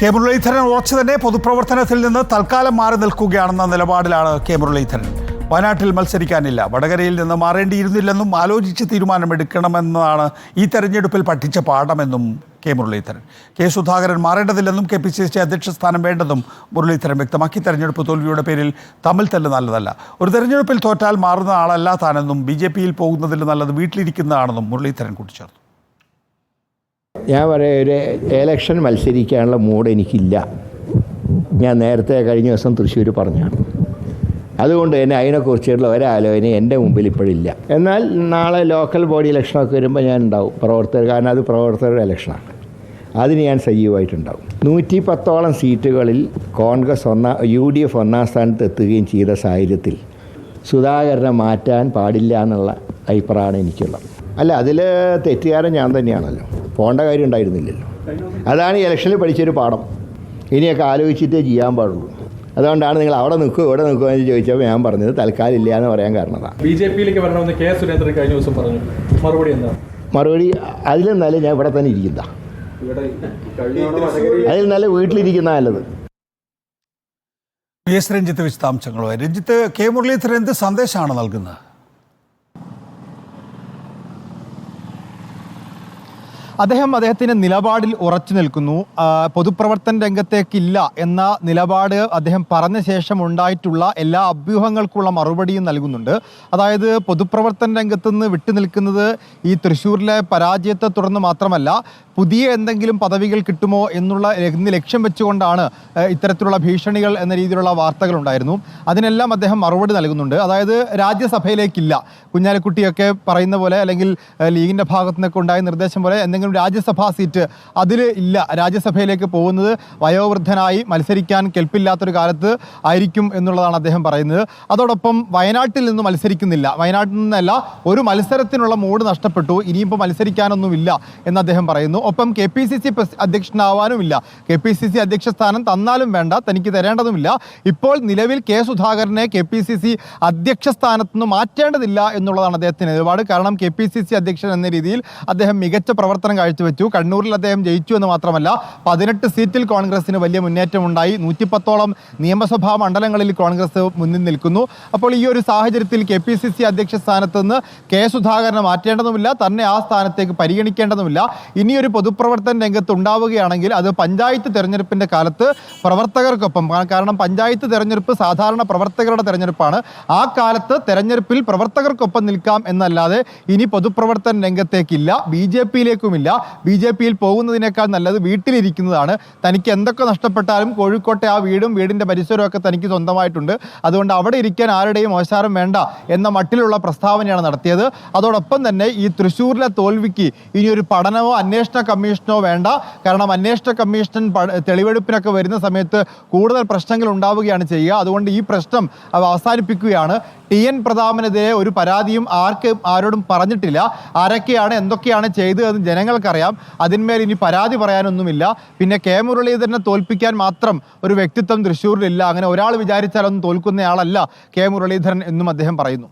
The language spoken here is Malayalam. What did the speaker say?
കെ മുരളീധരൻ ഉറച്ചു തന്നെ പൊതുപ്രവർത്തനത്തിൽ നിന്ന് തൽക്കാലം മാറി നിൽക്കുകയാണെന്ന നിലപാടിലാണ് കെ മുരളീധരൻ. വയനാട്ടിൽ മത്സരിക്കാനില്ല, വടകരയിൽ നിന്ന് മാറേണ്ടിയിരുന്നില്ലെന്നും ആലോചിച്ച് തീരുമാനമെടുക്കണമെന്നതാണ് ഈ തെരഞ്ഞെടുപ്പിൽ പഠിച്ച പാഠമെന്നും കെ മുരളീധരൻ. കെ സുധാകരൻ മാറേണ്ടതില്ലെന്നും KPCC അധ്യക്ഷ സ്ഥാനം വേണ്ടെന്നും മുരളീധരൻ വ്യക്തമാക്കി. തെരഞ്ഞെടുപ്പ് തോൽവിയുടെ പേരിൽ തമ്മിൽ തല്ല് നല്ലതല്ല, ഒരു തെരഞ്ഞെടുപ്പിൽ തോറ്റാൽ മാറുന്ന ആളല്ല താനെന്നും BJPയിൽ പോകുന്നതിൽ നല്ലത് വീട്ടിലിരിക്കുന്നതാണെന്നും മുരളീധരൻ കൂട്ടിച്ചേർത്തു. ഞാൻ പറയാം, ഒരു എലക്ഷൻ മത്സരിക്കാനുള്ള മൂഡ് എനിക്കില്ല. ഞാൻ നേരത്തെ കഴിഞ്ഞ ദിവസം തൃശ്ശൂർ പറഞ്ഞാണ്. അതുകൊണ്ട് തന്നെ അതിനെക്കുറിച്ചുള്ള ഒരാലോചന എൻ്റെ മുമ്പിൽ ഇപ്പോഴില്ല. എന്നാൽ നാളെ ലോക്കൽ ബോഡി ഇലക്ഷനൊക്കെ വരുമ്പോൾ ഞാൻ ഉണ്ടാവും കാരണം അത് പ്രവർത്തകരുടെ ഇലക്ഷനാണ്. അതിന് ഞാൻ സജീവമായിട്ടുണ്ടാവും. 110ഓളം സീറ്റുകളിൽ കോൺഗ്രസ് UDF ഒന്നാം സ്ഥാനത്ത് എത്തുകയും ചെയ്ത സാഹചര്യത്തിൽ സുധാകരനെ മാറ്റാൻ പാടില്ല എന്നുള്ള അഭിപ്രായമാണ് എനിക്കുള്ളത്. അല്ല, അതിൽ തെറ്റുകാരൻ ഞാൻ തന്നെയാണല്ലോ, പോകേണ്ട കാര്യം ഉണ്ടായിരുന്നില്ലല്ലോ. അതാണ് ഈ ഇലക്ഷനിൽ പഠിച്ചൊരു പാഠം. ഇനിയൊക്കെ ആലോചിച്ചിട്ടേ ചെയ്യാൻ പാടുള്ളൂ. അതുകൊണ്ടാണ് നിങ്ങൾ അവിടെ നിൽക്കുക ഇവിടെ നിൽക്കുക എന്ന് ചോദിച്ചപ്പോൾ ഞാൻ പറഞ്ഞത് തൽക്കാലം ഇല്ല എന്ന് പറയാൻ കാരണതാണ്. BJPയിലേക്ക് വരണമെന്ന് കെ സുരേന്ദ്രൻ കഴിഞ്ഞ ദിവസം പറഞ്ഞു. മറുപടി എന്താ? മറുപടി അതിലും നല്ല ഞാൻ ഇവിടെ തന്നെ ഇരിക്കുന്ന, അതിൽ നല്ല വീട്ടിലിരിക്കുന്ന നല്ലത്. PS രഞ്ജിത്ത് വിശദാംശങ്ങളുമായി. രഞ്ജിത്ത്, കെ മുരളീധരൻ എന്ത് സന്ദേശമാണ് നൽകുന്നത്? അദ്ദേഹത്തിൻ്റെ നിലപാടിൽ ഉറച്ചു നിൽക്കുന്നു. പൊതുപ്രവർത്തന രംഗത്തേക്കില്ല എന്ന നിലപാട് അദ്ദേഹം പറഞ്ഞ ശേഷം ഉണ്ടായിട്ടുള്ള എല്ലാ അഭ്യൂഹങ്ങൾക്കുള്ള മറുപടിയും നൽകുന്നുണ്ട്. അതായത് പൊതുപ്രവർത്തന രംഗത്തുനിന്ന് വിട്ടുനിൽക്കുന്നത് ഈ തൃശ്ശൂരിലെ പരാജയത്തെ തുടർന്ന് മാത്രമല്ല, പുതിയ എന്തെങ്കിലും പദവികൾ കിട്ടുമോ എന്നുള്ള ലക്ഷ്യം വെച്ചുകൊണ്ടാണ് ഇത്തരത്തിലുള്ള ഭീഷണികൾ എന്ന രീതിയിലുള്ള വാർത്തകൾ ഉണ്ടായിരുന്നു. അതിനെല്ലാം അദ്ദേഹം മറുപടി നൽകുന്നുണ്ട്. അതായത് രാജ്യസഭയിലേക്കില്ല, കുഞ്ഞാലിക്കുട്ടിയൊക്കെ പറയുന്ന പോലെ, അല്ലെങ്കിൽ ലീഗിൻ്റെ ഭാഗത്തു നിന്നൊക്കെ ഉണ്ടായ നിർദ്ദേശം പോലെ എന്തെങ്കിലും രാജ്യസഭാ സീറ്റ് അതിൽ ഇല്ല. രാജ്യസഭയിലേക്ക് പോകുന്നത് വയോവൃദ്ധനായി മത്സരിക്കാൻ കെൽപ്പില്ലാത്തൊരു കാലത്ത് ആയിരിക്കും എന്നുള്ളതാണ് അദ്ദേഹം പറയുന്നത്. അതോടൊപ്പം വയനാട്ടിൽ നിന്ന് മത്സരിക്കുന്നില്ല, വയനാട്ടിൽ നിന്നല്ല, ഒരു മത്സരത്തിനുള്ള മൂഡ് നഷ്ടപ്പെട്ടു, ഇനിയിപ്പോൾ മത്സരിക്കാനൊന്നുമില്ല എന്ന് അദ്ദേഹം പറയുന്നു. ഒപ്പം KPCC അധ്യക്ഷനാവാനുമില്ല, KPCC അധ്യക്ഷ സ്ഥാനം തന്നാലും വേണ്ട, തനിക്ക് തരേണ്ടതുമില്ല. ഇപ്പോൾ നിലവിൽ കെ സുധാകരനെ KPCC അധ്യക്ഷ സ്ഥാനത്ത് നിന്ന് മാറ്റേണ്ടതില്ല എന്നുള്ളതാണ് അദ്ദേഹത്തിൻ്റെ നിലപാട്. കാരണം KPCC അധ്യക്ഷൻ എന്ന രീതിയിൽ അദ്ദേഹം മികച്ച പ്രവർത്തനം കാഴ്ചവെച്ചു. കണ്ണൂരിൽ അദ്ദേഹം ജയിച്ചു എന്ന് മാത്രമല്ല, 18 സീറ്റിൽ കോൺഗ്രസിന് വലിയ മുന്നേറ്റമുണ്ടായി. 110ഓളം നിയമസഭാ മണ്ഡലങ്ങളിൽ കോൺഗ്രസ് മുന്നിൽ നിൽക്കുന്നു. അപ്പോൾ ഈ ഒരു സാഹചര്യത്തിൽ KPCC അധ്യക്ഷ സ്ഥാനത്ത് നിന്ന് കെ സുധാകരനെ മാറ്റേണ്ടതുമില്ല, തന്നെ ആ സ്ഥാനത്തേക്ക് പരിഗണിക്കേണ്ടതുമില്ല. ഇനിയൊരു പൊതുപ്രവർത്തന രംഗത്ത് ഉണ്ടാവുകയാണെങ്കിൽ അത് പഞ്ചായത്ത് തെരഞ്ഞെടുപ്പിൻ്റെ കാലത്ത് പ്രവർത്തകർക്കൊപ്പം, കാരണം പഞ്ചായത്ത് തെരഞ്ഞെടുപ്പ് സാധാരണ പ്രവർത്തകരുടെ തെരഞ്ഞെടുപ്പാണ്, ആ കാലത്ത് തെരഞ്ഞെടുപ്പിൽ പ്രവർത്തകർക്കൊപ്പം നിൽക്കാം എന്നല്ലാതെ ഇനി പൊതുപ്രവർത്തന രംഗത്തേക്കില്ല, BJPയിലേക്കുമില്ല. BJPയിൽ പോകുന്നതിനേക്കാൾ നല്ലത് വീട്ടിലിരിക്കുന്നതാണ്. തനിക്ക് എന്തൊക്കെ നഷ്ടപ്പെട്ടാലും കോഴിക്കോട്ടെ ആ വീടിൻ്റെ പരിസരമൊക്കെ തനിക്ക് സ്വന്തമായിട്ടുണ്ട്, അതുകൊണ്ട് അവിടെ ഇരിക്കാൻ ആരുടെയും ഓശാരം വേണ്ട എന്ന മട്ടിലുള്ള പ്രസ്താവനയാണ് നടത്തിയത്. അതോടൊപ്പം തന്നെ ഈ തൃശ്ശൂരിലെ തോൽവിക്ക് ഇനിയൊരു പഠനമോ അന്വേഷണ കമ്മീഷനോ വേണ്ട, കാരണം അന്വേഷണ കമ്മീഷൻ തെളിവെടുപ്പിനൊക്കെ വരുന്ന സമയത്ത് കൂടുതൽ പ്രശ്നങ്ങൾ ഉണ്ടാവുകയാണ് ചെയ്യുക. അതുകൊണ്ട് ഈ പ്രശ്നം അവസാനിപ്പിക്കുകയാണ്. TN പ്രതാപനെതിരെ ഒരു പരാതിയും ആരോടും പറഞ്ഞിട്ടില്ല. ആരൊക്കെയാണ് എന്തൊക്കെയാണ് ചെയ്തതെന്ന് ജനങ്ങൾക്കറിയാം. അതിന്മേൽ ഇനി പരാതി പറയാനൊന്നുമില്ല. പിന്നെ കെ മുരളീധരനെ തോൽപ്പിക്കാൻ മാത്രം ഒരു വ്യക്തിത്വം തൃശ്ശൂരിലില്ല. അങ്ങനെ ഒരാൾ വിചാരിച്ചാലൊന്നും തോൽക്കുന്നയാളല്ല കെ മുരളീധരൻ എന്നും അദ്ദേഹം പറയുന്നു.